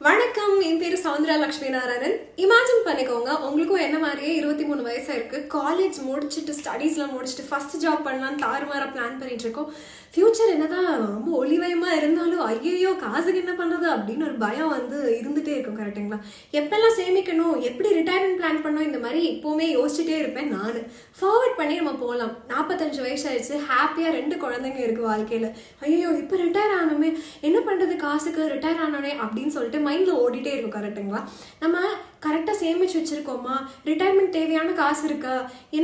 வணக்கம், என் பேரு சௌந்தர்யா லட்சுமி நாராயணன். இமேஜின் பண்ணிக்கோங்க, உங்களுக்கும் என்ன மாதிரியே 23 வயசா இருக்கு. காலேஜ் முடிச்சுட்டு ஸ்டடீஸ்லாம் முடிச்சுட்டு ஃபர்ஸ்ட் ஜாப் பண்ணலான்னு தாறுமாறா பிளான் பண்ணிட்டு இருக்கோம். ஃபியூச்சர் என்னதான் ரொம்ப ஒளிவயமா இருந்தாலும் ஐயோ காசுக்கு என்ன பண்றது அப்படின்னு ஒரு பயம் இருந்துட்டே இருக்கும். கரெக்டுங்களா? எப்பெல்லாம் சேமிக்கணும், எப்படி ரிட்டையர்மெண்ட் பிளான் பண்ணணும், இந்த மாதிரி இப்போவுமே யோசிச்சுட்டே இருப்பேன். நான் ஃபார்வர்ட் பண்ணி நம்ம போகலாம். 45 வயசு ஆயிடுச்சு, ஹாப்பியா 2 குழந்தைங்க இருக்கு வாழ்க்கையில. ஐயோ இப்போ ரிட்டையர் ஆனோமே, என்ன பண்றது காசுக்கு, ரிட்டையர் ஆனோனே அப்படின்னு சொல்லிட்டு மைண்ட்ல ஓடிட்டே இருக்கும். கரெக்டுங்களா? நம்ம கரெக்டாக சேமிச்சு வச்சிருக்கோமா, ரிட்டையர்மெண்ட் தேவையான காசு இருக்கா,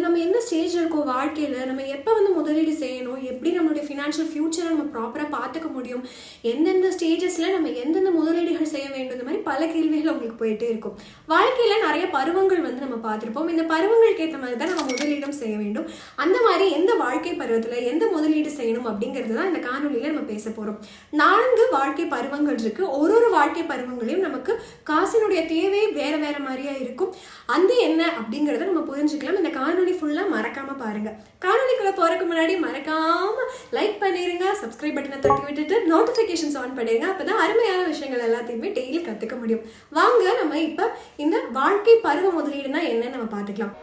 நம்ம எந்த ஸ்டேஜில் இருக்கோம் வாழ்க்கையில், நம்ம எப்போ முதலீடு செய்யணும், எப்படி நம்மளுடைய ஃபினான்ஷியல் ஃபியூச்சரை நம்ம ப்ராப்பராக பார்த்துக்க முடியும், எந்தெந்த ஸ்டேஜஸில் நம்ம எந்தெந்த முதலீடுகள் செய்ய வேண்டும், இந்த மாதிரி பல கேள்விகள் உங்களுக்கு போயிட்டே இருக்கும். வாழ்க்கையில் நிறைய பருவங்கள் நம்ம பார்த்துருப்போம். இந்த பருவங்களுக்கு ஏற்ற மாதிரி தான் நம்ம முதலீடும் செய்ய வேண்டும். அந்த மாதிரி எந்த வாழ்க்கை பருவத்தில் எந்த முதலீடு செய்யணும் அப்படிங்கிறது தான் இந்த காணொலியில் நம்ம பேச போகிறோம். 4 வாழ்க்கை பருவங்கள் இருக்கு. ஒரு வாழ்க்கை பருவங்களையும் நமக்கு காசினுடைய தேவை வேற வேற மாதிரியா இருக்கும். அந்த என்ன அப்படிங்கறத நம்ம புரிஞ்சுக்கலாம். இந்த காணொலி ஃபுல்லா மறக்காம பாருங்க. காணொலிக்குள்ள போறதுக்கு முன்னாடி மறக்காம லைக் பண்ணிருங்க, சப்ஸ்கிரைப் பட்டனை தட்டி விட்டுட்டு நோட்டிபிகேஷன்ஸ் ஆன் பண்ணிருங்க. அப்பதான் அருமையான விஷயங்கள் எல்லாத்தையுமே டெய்லி கத்துக்க முடியும். வாங்க நம்ம இப்ப இந்த வாழ்க்கை பருவ முதலீடுனா என்ன நம்ம பார்த்துக்கலாம்.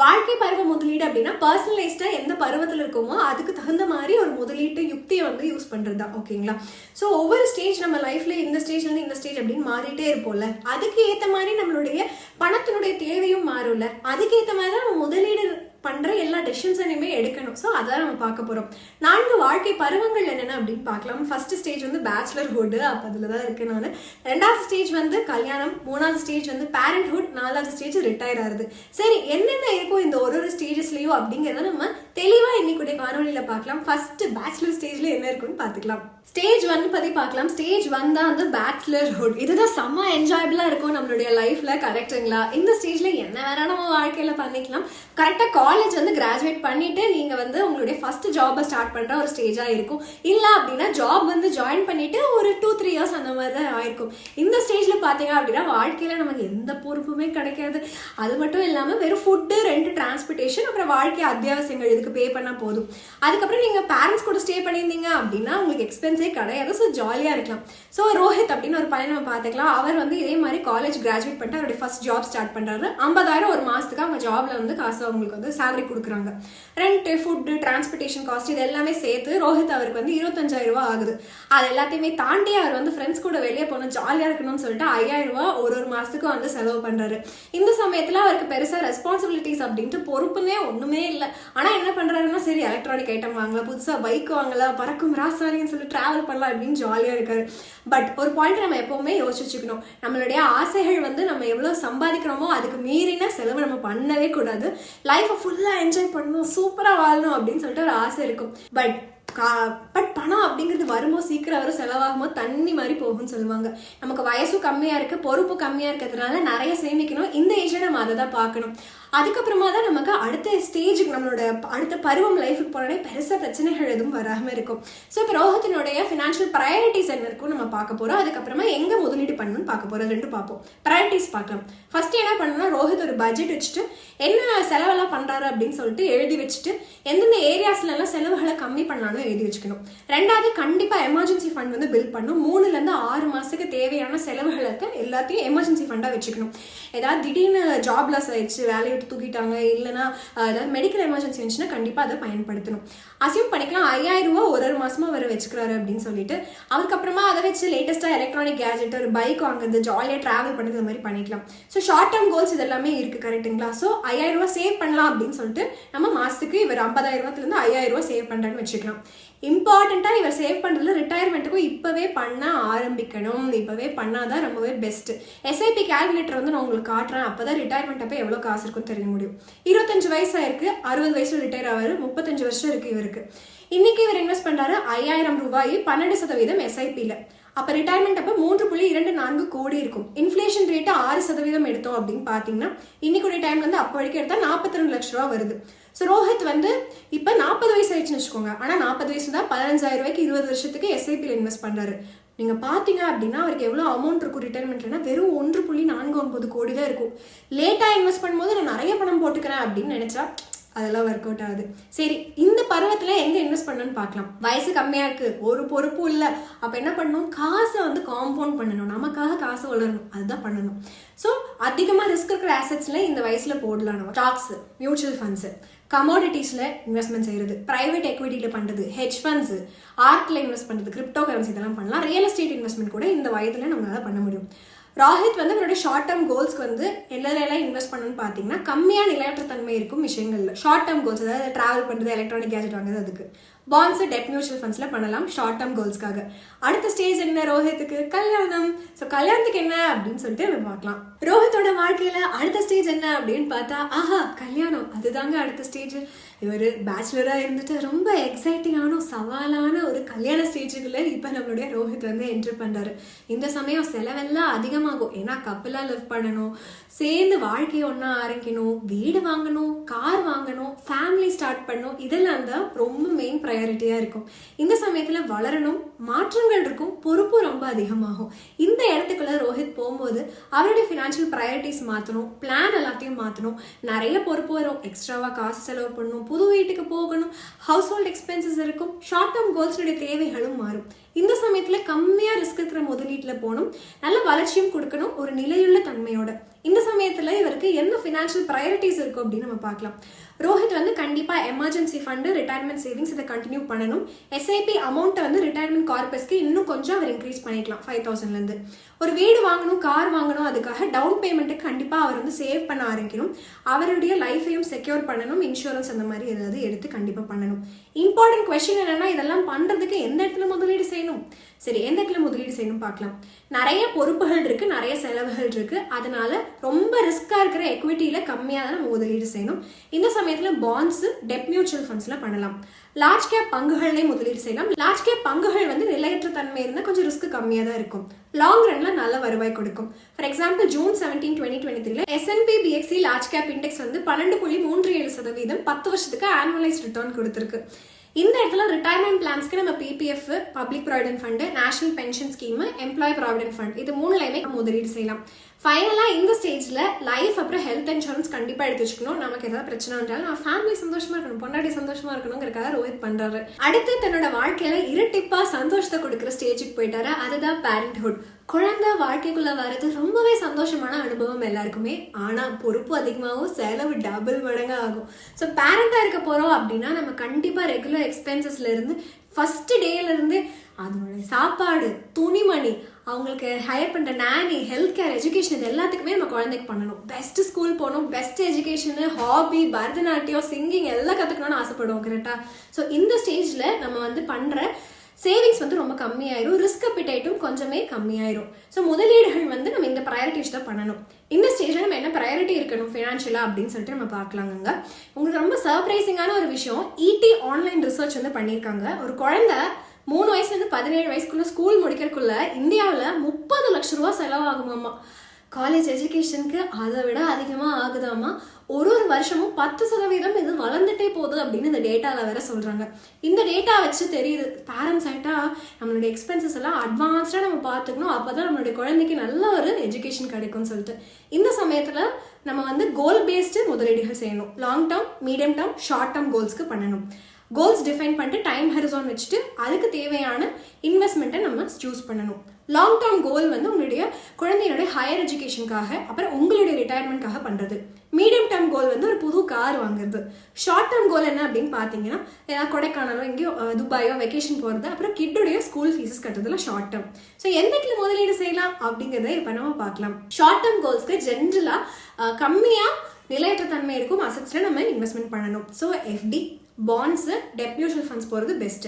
வாழ்க்கை பருவ முதலீடு அப்படின்னா பர்சனலைஸ்டா எந்த பருவத்தில் இருக்கோமோ அதுக்கு தகுந்த மாதிரி ஒரு முதலீட்டு யுக்தியை யூஸ் பண்றதா. ஓகேங்களா? ஸோ ஒவ்வொரு ஸ்டேஜ் நம்ம லைஃப்ல இந்த ஸ்டேஜ்ல இருந்து இந்த ஸ்டேஜ் அப்படின்னு மாறிட்டே இருப்போம்ல, அதுக்கு ஏற்ற மாதிரி நம்மளுடைய பணத்தினுடைய தேவையும் மாறும்ல, அதுக்கு ஏற்ற மாதிரி தான் நம்ம முதலீடு பண்ற எல்லா டெசிஷன்ஸையுமே எடுக்கணும். ஸோ அதான் நம்ம பார்க்க போறோம். 4 வாழ்க்கை பருவங்கள் என்னென்ன அப்படின்னு பார்க்கலாம். ஃபர்ஸ்ட் ஸ்டேஜ் பேச்சுலர்ஹுட், அப்போ அதில் தான் இருக்கு நான். 2வது ஸ்டேஜ் கல்யாணம், 3வது ஸ்டேஜ் பேரண்ட்ஹுட், 4வது ஸ்டேஜ் ரிட்டையர் ஆகுது. சரி, என்னென்ன இருக்கும் இந்த ஒரு ஸ்டேஜஸ்லயும் அப்படிங்கிறத நம்ம தெளிவா இன்னைக்குடைய காணொலியில பார்க்கலாம். ஃபர்ஸ்ட் பேச்சுலர் ஸ்டேஜ்ல என்ன இருக்குன்னு பார்த்துக்கலாம். ஸ்டேஜ் 1 பத்தி பார்க்கலாம். ஸ்டேஜ் 1 தான் பேச்சுலர்ஹுட். இதுதான் செம்ம என்ஜாயபிளா இருக்கும் நம்மளுடைய லைஃப்ல. கரெக்டுங்களா? இந்த ஸ்டேஜ்ல என்ன வேற நம்ம வாழ்க்கையில பண்ணிக்கலாம். கரெக்டா காலேஜ் கிராஜுவேட் பண்ணிட்டு நீங்க உங்களுடைய ஃபர்ஸ்ட் ஜாபை ஸ்டார்ட் பண்ற ஒரு ஸ்டேஜா இருக்கும். இல்ல அப்படின்னா ஜாப் ஜாயின் பண்ணிட்டு ஒரு 2-3 இயர்ஸ் அந்த மாதிரி தான் ஆயிருக்கும். இந்த ஸ்டேஜ்ல பாத்தீங்க அப்படின்னா வாழ்க்கையில நமக்கு எந்த பொறுப்புமே கிடைக்காது. அது மட்டும் இல்லாம வெறும் ஃபுட்டு, ரெண்ட், டிரான்ஸ்போர்டேஷன், அப்புறம் வாழ்க்கை அத்தியாவசியங்கள் இதுக்கு பே பண்ணா போதும். அதுக்கப்புறம் நீங்க பேரண்ட்ஸ் கூட ஸ்டே பண்ணியிருந்தீங்க அப்படின்னா உங்களுக்கு எக்ஸ்பென்ஸே கிடையாது. ஸோ ஜாலியா இருக்கலாம். ஸோ ரோஹித் அப்படின்னு ஒரு பையன் நம்ம பார்த்துக்கலாம். அவர் இதே மாதிரி காலேஜ் கிராஜுவேட் பண்ணிட்டு அவருடைய ஃபர்ஸ்ட் ஜாப் ஸ்டார்ட் பண்றாரு. 50,000 ஒரு மாசத்துக்கு அவங்க ஜாப்ல காசு அவங்களுக்கு சேலரி கொடுக்குறாங்க. ரெண்ட், ஃபுட்டு, டிரான்ஸ்போர்டேஷன் காஸ்ட் இது எல்லாமே சேர்த்து ரோஹித் அவருக்கு 25,000 ரூபாய் ஆகுது. அது எல்லாத்தையுமே தாண்டி அவர் ஃப்ரெண்ட்ஸ் கூட வெளியே போகணும், ஜாலியா இருக்கணும்னு சொல்லிட்டு 5,000 ரூபாய் ஒரு மாசத்துக்கு செலவு பண்றாரு. இந்த சமயத்துல அவருக்கு பெருசா ரெஸ்பான்சிபிலிட்டிஸ் அப்படின்ட்டு பொறுப்புமே ஒண்ணுமே இல்லை. ஆனா என்ன பண்றாருன்னா, சரி எலக்ட்ரானிக் ஐட்டம் வாங்கலாம், புதுசா பைக் வாங்கலாம், பறக்கும் ராசாரின்னு சொல்லி டிராவல் பண்ணலாம் அப்படின்னு ஜாலியா இருக்காரு. பட் ஒரு பாயிண்ட் நம்ம எப்பவுமே யோசிச்சு வச்சுக்கணும். நம்மளுடைய ஆசைகள் நம்ம எவ்வளவு சம்பாதிக்கிறோமோ அதுக்கு மீறின செலவு நம்ம பண்ணவே கூடாது. லைஃபை ஃபுல்லா என்ஜாய் பண்ணணும், சூப்பரா வாழணும் அப்படின்னு சொல்லிட்டு ஒரு ஆசை இருக்கும். பட் பணம் அப்படிங்கிறது வரும்போது சீக்கிரம் வரும், செலவாகும்போது தண்ணி மாதிரி போகும்னு சொல்லுவாங்க. நமக்கு வயசும் கம்மியா இருக்கு, பொறுப்பு கம்மியா இருக்கிறதுனால நிறைய சேமிக்கணும். இந்த ஏஜ்ல நம்ம அதை தான் பார்க்கணும். அதுக்கப்புறமா தான் நமக்கு அடுத்த ஸ்டேஜுக்கு, நம்மளோட அடுத்த பருவம் லைஃபுக்கு போனோடனே பெருசா பிரச்சனைகள் எதுவும் வராம இருக்கும். ஸோ இப்போ ரோஹத்தினுடைய ஃபினான்ஷியல் ப்ரையாரிட்டிஸ் என்ன இருக்கும் நம்ம பார்க்க போறோம். அதுக்கப்புறமா எங்க முதலீடு பண்ணணும்னு பார்க்க போறோம். 2 பார்ப்போம். ப்ரையாரிட்டிஸ் பார்க்கலாம். ஃபர்ஸ்ட் என்ன பண்ணணும்னா, ரோஹித் ஒரு பட்ஜெட் வச்சுட்டு என்ன செலவெல்லாம் பண்றாரு அப்படின்னு சொல்லிட்டு எழுதி வச்சுட்டு எந்தெந்த ஏரியாஸ்ல எல்லாம் செலவுகளை கம்மி பண்ணலாம்னு எழுதி வச்சுக்கணும். 2வது கண்டிப்பா எமர்ஜென்சி ஃபண்ட் பில்ட் பண்ணும். 3 to 6 மாசத்துக்கு தேவையான செலவுகளுக்கு எல்லாத்தையும் எமர்ஜென்சி ஃபண்டா வச்சுக்கணும். ஏதாவது திடீர்னு ஜாப் லாஸ் ஆயிடுச்சு, வேலையை தூக்கிட்டாங்க, இல்லைன்னா ஏதாவது மெடிக்கல் எமர்ஜென்சி இருந்துச்சுன்னா கண்டிப்பா அதை பயன்படுத்தணும். அசியூம் பண்ணிக்கலாம் 5,000 ரூபாய் ஒரு மாசமா அவர் வச்சுக்கிறாரு அப்படின்னு சொல்லிட்டு. அதுக்கப்புறமா அதை வச்சு லேட்டஸ்டா எலக்ட்ரானிக் கேஜெட், ஒரு பைக் வாங்குறது, ஜாலியா டிராவல் பண்ணுறது, இந்த மாதிரி பண்ணிக்கலாம். ஸோ ஷார்ட் டேர்ம் கோல்ஸ் இது எல்லாமே இருக்கு. கரெக்டுங்களா? ஸோ 5,000 ரூபாய் சேவ் பண்ணலாம் அப்படின்னு சொல்லிட்டு நம்ம மாசத்துக்கு இவர் 50,000 ரூபாயிலிருந்து 5,000 ரூபாய் சேவ் பண்றான்னு வச்சுக்கலாம். இம்பார்ட்டண்டா இவர் சேவ் பண்றதுல ரிட்டையர்மெண்ட்டுக்கும் இப்பவே பண்ண ஆரம்பிக்கணும். இப்பவே பண்ணாதான் ரொம்பவே பெஸ்ட். எஸ்ஐபி கால்குலேட்டர் நான் உங்களுக்கு காட்டுறேன். அப்பதான் ரிட்டையர்மெண்ட் அப்ப எவ்வளவு காசு இருக்கும் தெரிய முடியும். 25 வயசு ஆயிருக்கு, 60 வயசுல ரிட்டையர் ஆவாரு, 35 வருஷம் இருக்கு இவருக்கு. இன்னைக்கு இவர் இன்வெஸ்ட் பண்றாரு 5,000 ரூபாய் 12% எஸ்ஐபியில. அப்ப ரிட்டையர்மெண்ட் அப்ப 3.24 கோடி இருக்கும். இன்ஃபிளேஷன் ரேட் 6% எடுத்தோம் அப்படின்னு பாத்தீங்கன்னா இன்னைக்கு டைம்ல அப்ப வரைக்கும் எடுத்தா 42 லட்சம் ரூபாய் வருது. ஸோ ரோஹித் இப்ப 40 வயசு ஆயிடுச்சுன்னு வச்சுக்கோங்க. ஆனா 40 வயசு தான் 15,000 ரூபாய்க்கு 20 வருஷத்துக்கு எஸ்ஐபியில் இன்வெஸ்ட் பண்றாரு. நீங்க பாத்தீங்க அப்படின்னா அவருக்கு எவ்வளவு அமௌண்ட் இருக்கும் ரிட்டையர்மெண்ட்னா, வெறும் 1.49 கோடி தான் இருக்கும். லேட்டா இன்வெஸ்ட் பண்ணும்போது நான் நிறைய பணம் போட்டுக்கிறேன் அப்படின்னு நினைச்சா அதெல்லாம் ஒர்க் அவுட் ஆகுது. சரி, இந்த பருவத்துல எங்க இன்வெஸ்ட் பண்ணணும்னு பார்க்கலாம். வயசு கம்மியா இருக்கு, ஒரு பொறுப்பும் இல்லை, அப்ப என்ன பண்ணணும், காசை வந்து காம்பவுண்ட் பண்ணணும், நமக்காக காசை வளரணும், அதுதான் பண்ணணும். ஸோ அதிகமா ரிஸ்க் இருக்கிற ஆசெட்ஸ்ல இந்த வயசுல போடலாம். நம்ம ஸ்டாக்ஸ், மியூச்சுவல் ஃபண்ட்ஸ், கமோடிட்டிஸ்ல இன்வெஸ்ட்மெண்ட் செய்யறது, பிரைவேட் எக்விட்டியில பண்றது, ஹெட்ஜ் ஃபண்ட்ஸ், ஆர்ட்ல இன்வெஸ்ட் பண்றது, கிரிப்டோ கரன்சி இதெல்லாம் பண்ணலாம். ரியல் எஸ்டேட் இன்வெஸ்ட்மெண்ட் கூட இந்த வயதுல நம்மளால பண்ண முடியும். ராஹித் வந்து அவருடைய ஷார்ட் டேர்ம் கோல்ஸ்க்கு வந்து எல்லாம் இன்வெஸ்ட் பண்ணணும்னு பார்த்தீங்கன்னா கம்மியாக நிலையற்ற தன்மை இருக்கும் விஷயங்கள்ல. ஷார்ட் டேர்ம் கோல்ஸ், அதாவது டிராவல் பண்ணுறது, எலக்ட்ரானிக் கேஜெட் வாங்குறது, அதுக்கு பாண்ட்ஸ், டெட் மியூச்சுவல் ஃபண்ட்ஸ்ல பண்ணலாம் ஷார்ட் டேர்ம் கோல்ஸ்க்காக. அடுத்த ஸ்டேஜ் என்ன ரோஹித்துக்கு? கல்யாணம். ஸோ கல்யாணத்துக்கு என்ன அப்படின்னு சொல்லிட்டு நம்ம பார்க்கலாம். ரோஹித்தோட வாழ்க்கையில அடுத்த ஸ்டேஜ் என்ன அப்படின்னு பார்த்தா, ஆஹா கல்யாணம், அதுதாங்க அடுத்த ஸ்டேஜ். இவர் பேச்சுலரா இருந்துட்டு ரொம்ப எக்ஸைட்டிங்கான சவாலான ஒரு கல்யாண ஸ்டேஜுக்குள்ள இப்ப நம்மளுடைய ரோஹித் வந்து என்ட்ரி பண்றாரு. இந்த சமயம் செலவெல்லாம் அதிகமாகும், ஏன்னா கப்பலா லிவ் பண்ணணும், சேர்ந்து வாழ்க்கையை ஒன்னா ஆரம்பிக்கணும், வீடு வாங்கணும், கார் வாங்கணும், ஃபேமிலி ஸ்டார்ட் பண்ணணும், இதெல்லாம் தான் ரொம்ப மெயின் ப்ரையாரிட்டியா இருக்கும். இந்த சமயத்துல வளரணும், மாற்றங்கள் இருக்கும், பொறுப்பு ரொம்ப அதிகமாகும். இந்த இடத்துக்குள்ள ரோஹித் போகும்போது அவருடைய ஃபினான்ஷியல் ப்ரையாரிட்டிஸ் மாற்றணும், பிளான் எல்லாத்தையும் மாற்றணும், நிறைய பொறுப்பு வரும், எக்ஸ்ட்ராவா காசு செலவு பண்ணணும், புது வீட்டுக்கு போகணும், ஹவுஸ் ஹோல்ட் எக்ஸ்பென்சஸ் இருக்கும், ஷார்ட் டேர்ம் கோல்ஸோட தேவைகளும் மாறும். இந்த சமயத்துல கம்மியா ரிஸ்க் இருக்கிற முதலீட்டுல போகணும், நல்ல வளர்ச்சியும் கொடுக்கணும், ஒரு நிலையுள்ள தன்மையோட. இந்த சமயத்துல இவருக்கு என்ன ஃபினான்ஷியல் ப்ரையாரிட்டிஸ் இருக்கும் அப்படின்னு நம்ம பார்க்கலாம். ரோஹித் வந்து கண்டிப்பா எமர்ஜென்சி ஃபண்டு, ரிட்டையர்மெண்ட் சேவிங்ஸ் இதை கண்டினியூ பண்ணணும். எஸ்ஐபி அமௌண்ட்டை வந்து ரிட்டையர்மெண்ட் கார்பஸ்க்கு இன்னும் கொஞ்சம் அவர் இன்க்ரீஸ் பண்ணிக்கலாம் 5,000ல இருந்து. ஒரு வீடு வாங்கணும், கார் வாங்கணும், அதுக்காக டவுன் பேமெண்ட்டுக்கு கண்டிப்பா அவர் வந்து சேவ் பண்ண ஆரம்பிக்கணும். அவருடைய லைஃபையும் செக்யூர் பண்ணணும், இன்சூரன்ஸ் அந்த மாதிரி ஏதாவது எடுத்து கண்டிப்பா பண்ணணும். இம்பார்ட்டன்ட் கொஸ்டின் என்னன்னா, இதெல்லாம் பண்றதுக்கு எந்த இடத்துல முதலீடு செய்யணும்? சரி, எந்த இடத்துல முதலீடு செய்யணும் பார்க்கலாம். நிறைய பொறுப்புகள் இருக்கு, நிறைய செலவுகள் இருக்கு, அதனால ரொம்ப ரிஸ்கா இருக்கிற எக்விட்டியில கம்மியாக தான் நம்ம முதலீடு செய்யணும். இந்த சமயத்துல பாண்ட்ஸ், டெட் மியூச்சுவல் ஃபண்ட்ஸ்ல பண்ணலாம். லார்ஜ் கேப் பங்குகள்லேயே முதலீடு செய்யலாம். லார்ஜ் கேப் பங்குகள் வந்து நிலையற்ற தன்மை இருந்தால் கொஞ்சம் ரிஸ்க் கம்மியாக தான் இருக்கும், லாங் ரன்ல நல்ல வருவாய் கொடுக்கும். For example June 17, 2023 S&P BXC large cap index வந்து 12.37% 10 வருஷத்துக்கு ஆனுவலைஸ் ரிட்டர்ன் கொடுத்துருக்கு. இந்த இடத்துல ரிட்டையர்மெண்ட் பிளான்ஸ்க்கு நம்ம PPF, public provident fund, national pension scheme, employee provident fund, இது மூணுலையுமே முதலீடு செய்யலாம். ஃபைனலா இந்த ஸ்டேஜ்ல லைஃப் அப்புறம் ஹெல்த் இன்சூரன்ஸ் கண்டிப்பா எடுத்து வச்சுக்கணும். நமக்கு ஏதாவது பிரச்சனை வந்தாலும் நம்ம ஃபேமிலி சந்தோஷமா இருக்கணும், பொண்டாட்டி சந்தோஷமா இருக்கணுங்கிறக்காக ரோஹித் பண்றாரு. அடுத்து தன்னோட வாழ்க்கையில இரட்டிப்பா சந்தோஷத்தை கொடுக்குற ஸ்டேஜுக்கு போயிட்டாரு, அதுதான் பேரண்ட்ஹுட். குழந்தை வாழ்க்கைக்குள்ள வர்றது ரொம்பவே சந்தோஷமான அனுபவம் எல்லாருக்குமே. ஆனா பொறுப்பு அதிகமாகவும் செலவு டபுள் மடங்கா ஆகும். ஸோ பேரண்டா இருக்க போறோம் அப்படின்னா நம்ம கண்டிப்பா ரெகுலர் எக்ஸ்பென்சஸ்ல இருந்து ஃபர்ஸ்ட் டேல இருந்து அதோட சாப்பாடு, துணிமணி, அவங்களுக்கு ஹையர் பண்ற நானி, ஹெல்த் கேர், எஜுகேஷன், இது எல்லாத்துக்குமே நம்ம குழந்தைக்கு பண்ணணும். பெஸ்ட் ஸ்கூல் போகணும், best education, hobby, Bharatanatyam, singing எல்லாம் கத்துக்கணும்னு ஆசைப்படுவோம், கரெக்டா? ஸோ இந்த ஸ்டேஜ்ல நம்ம வந்து பண்ற சேவிங்ஸ் வந்து ரொம்ப கம்மியாயிரும், ரிஸ்க் அப்பிடைட்டும் கொஞ்சமே கம்மியாயிரும். ஸோ முதலீடுகள் வந்து நம்ம இந்த ப்ரையாரிட்டிஸ் தான் பண்ணணும். இந்த ஸ்டேஜ்ல நம்ம என்ன ப்ரையாரிட்டி இருக்கணும் ஃபினான்ஷியலா அப்படின்னு சொல்லிட்டு நம்ம பார்க்கலாங்க. உங்களுக்கு ரொம்ப சர்ப்ரைசிங்கான ஒரு விஷயம், இடி ஆன்லைன் ரிசர்ச் வந்து பண்ணியிருக்காங்க. ஒரு குழந்தை 3 வயசுலேருந்து 17 வயசுக்குள்ள ஸ்கூல் முடிக்கிறதுக்குள்ள இந்தியாவில் 30 லட்சம் ரூபா செலவாகுமாமா. காலேஜ் எஜுகேஷனுக்கு அதை விட அதிகமாக ஆகுதாமா. ஒரு வருஷமும் 10% இது வளர்ந்துட்டே போகுது அப்படின்னு இந்த டேட்டாவில் வேற சொல்றாங்க. இந்த டேட்டா வச்சு தெரியுது, பேரண்ட்ஸ் ஆயிட்டா நம்மளுடைய எக்ஸ்பென்சஸ் எல்லாம் அட்வான்ஸ்டா நம்ம பார்த்துக்கணும், அப்பதான் நம்மளுடைய குழந்தைக்கு நல்ல ஒரு எஜுகேஷன் கிடைக்கும்னு சொல்லிட்டு. இந்த சமயத்துல நம்ம வந்து கோல் பேஸ்டு முதலீடுகள் செய்யணும். Long term, medium term, short term கோல்ஸ்க்கு பண்ணணும். கோல்ஸ் டிஃபைன் பண்ணிட்டு டைம் ஹரிசான் வச்சுட்டு அதுக்கு தேவையான இன்வெஸ்ட்மெண்ட்டை நம்ம சூஸ் பண்ணணும். லாங் டேர்ம் கோல் வந்து உங்களுடைய குழந்தையுடைய ஹையர் எஜுகேஷனுக்காக, அப்புறம் உங்களுடைய ரிட்டையர்மெண்ட்காக பண்றது. மீடியம் டேர்ம் கோல் வந்து ஒரு புது கார் வாங்குறது. ஷார்ட் டேர்ம் கோல் என்ன அப்படின்னு பார்த்தீங்கன்னா, ஏதாவது கொடைக்கானலோ எங்கேயோ துபாயோ வெக்கேஷன் போகிறது, அப்புறம் கிட்டுடைய ஸ்கூல் ஃபீஸஸ் கட்டுறதுல ஷார்ட் டேர்ம். ஸோ எந்த இடத்துல முதலீடு செய்யலாம் அப்படிங்கிறத இப்போ நம்ம பார்க்கலாம். ஷார்ட் டேர்ம் கோல்ஸ்க்கு ஜென்ரலாக கம்மியாக நிலையற்ற தன்மை இருக்கும் அசட்ஸ்ல நம்ம இன்வெஸ்ட்மெண்ட் பண்ணணும். So FD, bonds, debt mutual funds போகிறது பெஸ்ட்.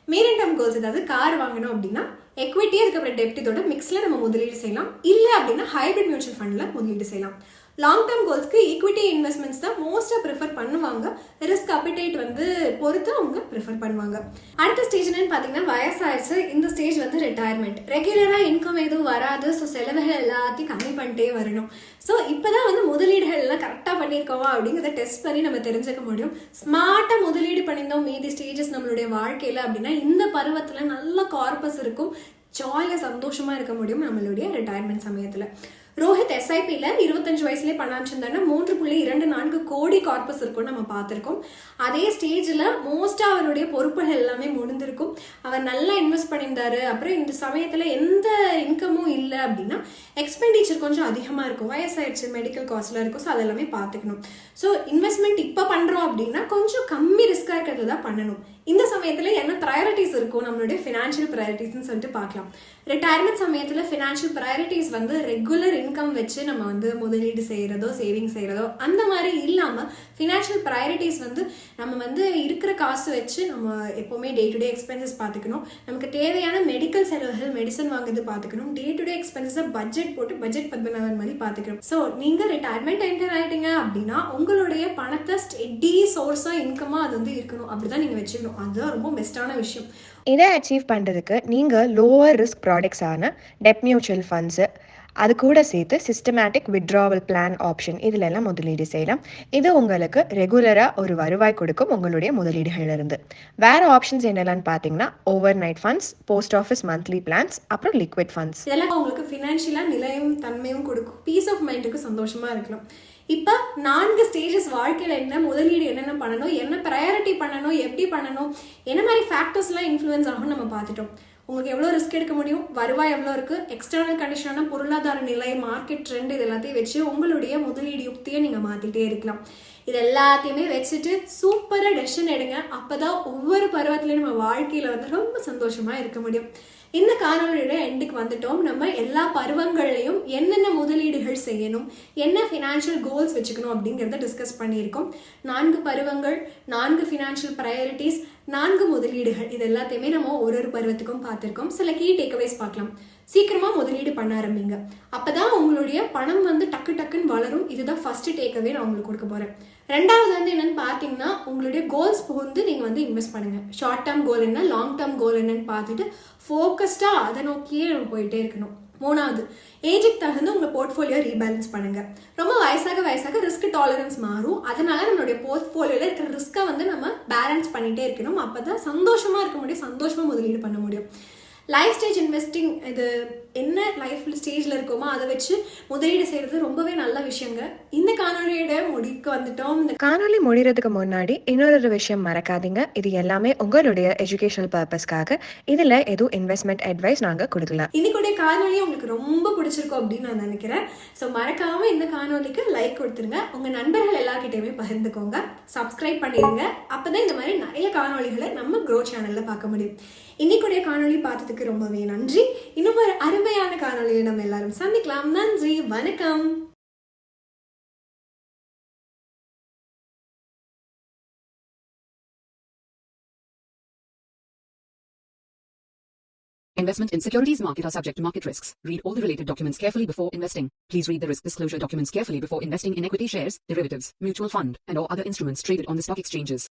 மீடியம் டேர்ம் கோல்ஸ் ஏதாவது கார் வாங்கணும் அப்படின்னா எக்விட்டி, அதுக்கப்புறம் டெப்ட், இதோட மிக்ஸ்ல நம்ம முதலீடு செய்யலாம். இல்லை அப்படின்னா ஹைபிரிட் மியூச்சுவல் ஃபண்ட்ல முதலீடு செய்யலாம். லாங் டேர்ம் கோல்ஸ்க்கு ஈக்விட்டி இன்வெஸ்ட்மெண்ட்ஸ் தான் மோஸ்ட்டாக ப்ரிஃபர் பண்ணுவாங்க. ரிஸ்க் அப்பிடைட் வந்து பொறுத்து அவங்க ப்ரிஃபர் பண்ணுவாங்க. அடுத்த ஸ்டேஜ் என்னன்னு பார்த்தீங்கன்னா, வயசாயிடுச்சு, இந்த ஸ்டேஜ் வந்து ரிட்டையர்மெண்ட். ரெகுலராக இன்கம் எதுவும் வராது, ஸோ செலவுகள் எல்லாத்தையும் கம்மி பண்ணிட்டே வரணும். ஸோ இப்போதான் வந்து முதலீடுகள் எல்லாம் கரெக்டாக பண்ணியிருக்கோமா அப்படிங்கிறத டெஸ்ட் பண்ணி நம்ம தெரிஞ்சுக்க முடியும். ஸ்மார்ட்டாக முதலீடு பண்ணியிருந்தோம் மீதி ஸ்டேஜஸ் நம்மளுடைய வாழ்க்கையில் அப்படின்னா இந்த பருவத்தில் நல்ல கார்பஸ் இருக்கும், ஜாலியாக சந்தோஷமாக இருக்க முடியும் நம்மளுடைய ரிட்டையர்மெண்ட் சமயத்தில். ரோஹித் எஸ்ஐபியில் 25 வயசுலேயே பண்ண ஆரம்பிச்சிருந்தாருன்னா 3.24 கோடி கார்பஸ் இருக்கும் நம்ம பார்த்துருக்கோம். அதே ஸ்டேஜில் மோஸ்ட்டாக அவருடைய பொறுப்புகள் எல்லாமே முடிந்திருக்கும். அவர் நல்லா இன்வெஸ்ட் பண்ணியிருந்தாரு. அப்புறம் இந்த சமயத்தில் எந்த இன்கமும் இல்லை அப்படின்னா எக்ஸ்பெண்டிச்சர் கொஞ்சம் அதிகமாக இருக்கும், வயசாயிடுச்சு, மெடிக்கல் காஸ்ட்லாம் இருக்கும். ஸோ அதெல்லாமே பார்த்துக்கணும். ஸோ இன்வெஸ்ட்மெண்ட் இப்போ பண்ணுறோம் அப்படின்னா கொஞ்சம் கம்மி ரிஸ்காக இருக்கிறது தான் பண்ணணும். இந்த சமயத்தில் என்ன ப்ரையாரிட்டிஸ் இருக்கும், நம்மளுடைய ஃபினான்ஷியல் ப்ரையாரிட்டிஸ்ன்னு சொல்லிட்டு பார்க்கலாம். ரிட்டையர்மெண்ட் சமயத்தில் ஃபினான்ஷியல் ப்ரையாரிட்டிஸ் வந்து ரெகுலர் இன்கம் வச்சு நம்ம வந்து முதலீடு செய்கிறதோ சேவிங் செய்கிறதோ அந்த மாதிரி இல்லாமல் ஃபினான்ஷியல் ப்ரையாரிட்டிஸ் வந்து நம்ம வந்து இருக்கிற காசு வச்சு நம்ம எப்போவுமே டே டு டே எக்ஸ்பென்சஸ் பார்த்துக்கணும். நமக்கு தேவையான மெடிக்கல் செலவுகள், மெடிசன் வாங்குறது பார்த்துக்கணும். டே டு டே எக்ஸ்பென்சஸை பட்ஜெட் போட்டு பட்ஜெட் 19 மாதிரி பார்த்துக்கணும். ஸோ நீங்கள் ரிட்டையர்மெண்ட் என்டர் ஆகிட்டீங்க அப்படின்னா உங்களுடைய பணத்தை ஸ்டெடி சோர்ஸாக இன்கமாக அது வந்து இருக்கணும். அப்படி தான் நீங்கள் வச்சுக்கணும். அதுதான் ரொம்ப பெஸ்ட்டான விஷயம். இதை அச்சீவ் பண்ணுறதுக்கு நீங்கள் லோவர் ரிஸ்க் ப்ராடக்ட்ஸான டெட் மியூச்சுவல் ஃபண்ட்ஸு, அது கூட சேர்த்து சிஸ்டமேட்டிக் வித்ட்ராவல் பிளான் ஆப்ஷன் இதில் எல்லாம் முதலீடு செய்யலாம். இது உங்களுக்கு ரெகுலராக ஒரு வருவாய் கொடுக்கும் உங்களுடைய முதலீடுகளிலிருந்து. வேறு ஆப்ஷன்ஸ் என்னெல்லாம் பார்த்தீங்கன்னா overnight funds, post office monthly plans, அப்புறம் லிக்விட் ஃபண்ட்ஸ். இதெல்லாம் உங்களுக்கு ஃபினான்ஷியலாக நிலையும் தன்மையும் கொடுக்கும். பீஸ் ஆஃப் மைண்டுக்கு சந்தோஷமாக இருக்கலாம். இப்போ 4 ஸ்டேஜஸ் வாழ்க்கையில் என்ன முதலீடு என்னென்ன பண்ணணும், என்ன ப்ரையாரிட்டி பண்ணணும், எப்படி பண்ணணும், என்ன மாதிரி ஃபேக்டர்ஸ்லாம் இன்ஃப்ளூயன்ஸ் ஆகும்னு நம்ம பார்த்துட்டோம். உங்களுக்கு எவ்வளோ ரிஸ்க் எடுக்க முடியும், வருவாய் எவ்வளோ இருக்குது, எக்ஸ்டர்னல் கண்டிஷனான பொருளாதார நிலை, மார்க்கெட் ட்ரெண்ட், இது எல்லாத்தையும் வச்சு உங்களுடைய முதலீடு யுக்தியை நீங்கள் மாற்றிட்டே இருக்கலாம். இது எல்லாத்தையுமே வச்சுட்டு சூப்பராக டெசிஷன் எடுங்க. அப்போ தான் ஒவ்வொரு பருவத்துலேயும் நம்ம வாழ்க்கையில் வந்து ரொம்ப சந்தோஷமாக இருக்க முடியும். இந்த காணொலியோட எண்டுக்கு வந்துட்டோம். நம்ம எல்லா பருவங்கள்லையும் என்னென்ன முதலீடுகள் செய்யணும், என்ன ஃபினான்ஷியல் கோல்ஸ் வச்சுக்கணும் அப்படிங்கிறத டிஸ்கஸ் பண்ணியிருக்கோம். 4 பருவங்கள், 4 ஃபினான்ஷியல் ப்ரையாரிட்டிஸ், 4 முதலீடுகள், இது எல்லாத்தையுமே நம்ம ஒரு பருவத்துக்கும் பார்த்துருக்கோம். சில கீ டேக்அவேஸ் பார்க்கலாம். சீக்கிரமாக முதலீடு பண்ண ஆரம்பிங்க. அப்போ தான் உங்களுடைய பணம் வந்து டக்கு டக்குன்னு வளரும். இதுதான் ஃபர்ஸ்ட் டேக்அவே நான் உங்களுக்கு கொடுக்க போகிறேன். ரெண்டாவது வந்து என்னென்னு பார்த்தீங்கன்னா உங்களுடைய கோல்ஸ் வந்து நீங்கள் வந்து இன்வெஸ்ட் பண்ணுங்கள். ஷார்ட் டேர்ம் கோல் என்ன, லாங் டேர்ம் கோல் என்னன்னு பார்த்துட்டு ஃபோக்கஸ்டாக அதை நோக்கியே நம்ம போயிட்டே இருக்கணும். 3வது, ஏஜுக்கு தகுந்து உங்கள் போர்ட்ஃபோலியோ ரீபேலன்ஸ் பண்ணுங்கள். ரொம்ப வயசாக ரிஸ்க் டாலரன்ஸ் மாறும். அதனால நம்மளுடைய போர்ட்ஃபோலியோவில் இருக்கிற ரிஸ்க்கை வந்து நம்ம பேலன்ஸ் பண்ணிகிட்டே இருக்கணும். அப்போ தான் சந்தோஷமாக இருக்க முடியும், சந்தோஷமாக முதலீடு பண்ண முடியும். லைஃப் ஸ்டேஜ் இன்வெஸ்டிங், இது என்ன லைஃப் ஸ்டேஜில் இருக்கோமோ அதை வச்சு முதலீடு செய்கிறது ரொம்பவே நல்ல விஷயங்க. இந்த காணொலியோட முடிக்கு வந்துட்டோம். இந்த காணொலி முடிகிறதுக்கு முன்னாடி இன்னொரு விஷயம் மறக்காதீங்க. இது எல்லாமே உங்களுடைய எஜுகேஷனல் பர்பஸ்க்காக. இதில் எதுவும் இன்வெஸ்ட்மெண்ட் அட்வைஸ் நாங்கள் கொடுக்கல. இன்னைக்குடைய காணொலி உங்களுக்கு ரொம்ப பிடிச்சிருக்கும் அப்படின்னு நான் நினைக்கிறேன். ஸோ மறக்காமல் இந்த காணொலிக்கு லைக் கொடுத்துருங்க. உங்கள் நண்பர்கள் எல்லார்கிட்டையுமே பகிர்ந்துக்கோங்க. சப்ஸ்கிரைப் பண்ணிடுங்க. அப்போ தான் இந்த மாதிரி நிறைய காணொலிகளை நம்ம க்ரோ சேனலில் பார்க்க முடியும். இன்னைக்குடைய காணொலி பார்த்ததுக்கு ரொம்பவே நன்றி. இன்னும் ஒரு அருமையான காணொலியை நம்ம எல்லாரும் சந்திக்கலாம். நன்றி, வணக்கம். Investment in securities market are subject to market risks. Read all the related documents carefully before investing. Please read the risk disclosure documents carefully before investing in equity shares, derivatives, mutual fund, and or other instruments traded on the stock exchanges.